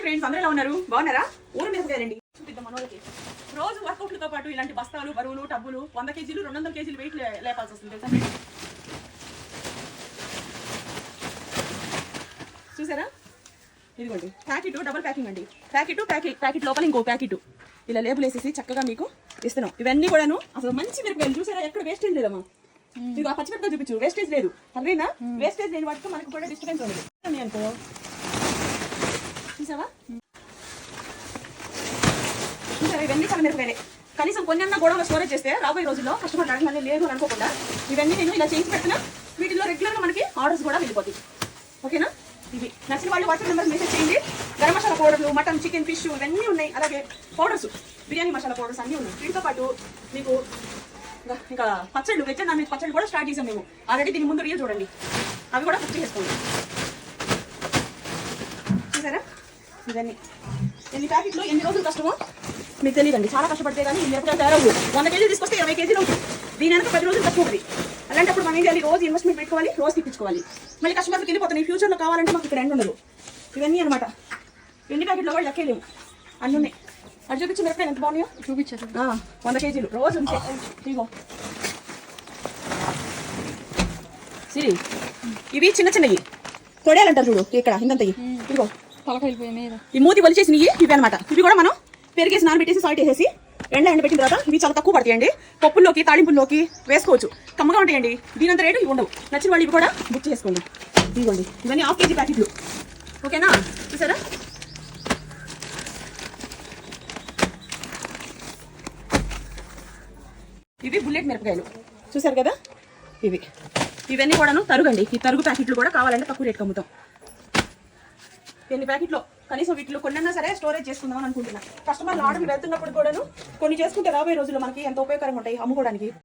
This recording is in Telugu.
ఫ్రెండ్స్, అందరూ ఎలా ఉన్నారు? బాగున్నారా? ఊరు మిరపకాయలండి. చూపిద్దాం మనోళ్ళకి. రోజు వర్కౌట్లతో పాటు ఇలాంటి బస్తాలు, బరువులు, టబ్బులు 100 కేజీలు 200 కేజీలు వెయిట్ లేపాల్సి వస్తుంది తెలుసా? చూసారా? ఇదిగోండి ప్యాకెట్, డబుల్ ప్యాకింగ్ అండి. ప్యాకెట్ లోపల ఇంకో ప్యాకెట్ ఇలా లేబుల్ వేసేసి చక్కగా మీకు ఇస్తున్నాం. ఇవన్నీ కూడాను అసలు మంచి మిరపకాయలు. చూసారా? ఎక్కడ వేస్టేజ్ లేదమ్మా. ఇది ఆ పచ్చిమిరపకాయ చూపించు, వేస్టేజ్ లేదు. అర్థమైందా? వేస్టేజ్ లేని వాటితో మనకు కూడా డిస్టర్బెన్స్ ఉంది అనుకో. చూసావా? ఇవన్నీ చాలా మిరపకాయలే. కనీసం కొన్న గొడవలో స్టోరేజ్ చేస్తే రాబోయే రోజుల్లో కస్టమర్ అడగమని లేదు అని అనుకోకుండా ఇవన్నీ నేను ఇలా చేసి పెట్టినా వీటిలో రెగ్యులర్గా మనకి ఆర్డర్స్ కూడా వెళ్ళిపోతాయి. ఓకేనా? ఇవి నచ్చిన వాళ్ళు వాట్సాప్ నెంబర్ మెసేజ్ చేయండి. గరం మసాలా పౌడర్లు, మటన్, చికెన్, ఫిష్ ఇవన్నీ ఉన్నాయి. అలాగే పౌడర్స్, బిర్యానీ మసాలా పౌడర్స్ అన్నీ ఉన్నాయి. వీటితో పాటు మీకు ఇంకా పచ్చళ్ళు, వెజ్ నాన్ వెజ్ పచ్చళ్ళు కూడా స్టార్ట్ చేసాం మేము ఆల్రెడీ. దీని ముందు రియల్ చూడండి, అవి కూడా కుక్ చేసుకోండి. చూసారా? ఇవన్నీ ఎన్ని ప్యాకెట్లు, ఎన్ని రోజులు కష్టమో మీకు తెలియదండి. చాలా కష్టపడితే కానీ ఈ మిరపకాయలు తయారవు. 100 కేజీలు తీసుకొస్తే 20 కేజీలు అవుతుంది. దీని వెనక 10 రోజులు కష్టం ఉంటుంది. అలాంటప్పుడు మనం ఏం చేయాలి? రోజు ఇన్వెస్ట్మెంట్ పెట్టుకోవాలి, రోజు తెప్పించుకోవాలి. మళ్ళీ కస్టమర్కి వెళ్ళిపోతాయి. ఫ్యూచర్లో కావాలంటే మాకు ఇక్కడ ఎండ్ ఉండదు. ఇవన్నీ అనమాట. ఎన్ని ప్యాకెట్లో కూడా లెక్కేలేము, అన్నీ ఉన్నాయి. అది చూపించి మిరపకాయలు ఎంత బాగున్నాయో చూపించారు. 100 కేజీలు రోజు ఉంటే ఇగో సిరి. ఇవి చిన్న చిన్నవి కొడేయాలంటారు చూడు, ఇక్కడ ఇంతంతవి. ఇదిగో ఈ మూతి వలిచేసినవి ఇవి అనమాట. ఇవి కూడా మనం పెరిగేసి నానబెట్టేసి సాల్ట్ వేసేసి ఎండబెట్టిన తర్వాత ఇవి చాలా తక్కువ పడతాయండి. పప్పుల్లోకి, తాళింపుల్లోకి వేసుకోవచ్చు. కమ్మగా ఉంటాయండి. దీనంత రేటు ఇవి ఉండవు. నచ్చిన వాళ్ళు ఇవి కూడా బుక్ చేసుకోండి. ఇదిగోండి ఇవన్నీ 1/2 కేజీ ప్యాకెట్లు. ఓకేనా? చూసారా? ఇవి బుల్లెట్ మిరపకాయలు. చూసారు కదా? ఇవన్నీ కూడాను తరుగండి. ఈ తరుగు ప్యాకెట్లు కూడా కావాలంటే తక్కువ రేట్కి అమ్ముతాం. ఎన్ని ప్యాకెట్లో కనీసం వీటిలో కొన్నైనా సరే స్టోరేజ్ చేసుకుందాం అని అనుకుంటున్నా. కస్టమర్లు ఆర్డర్ వెళ్తున్నప్పుడు కూడాను కొన్ని చేసుకుంటే రాబోయే రోజుల్లో మనకి ఎంత ఉపయోగకరంగా ఉంటాయి అమ్ముకోవడానికి.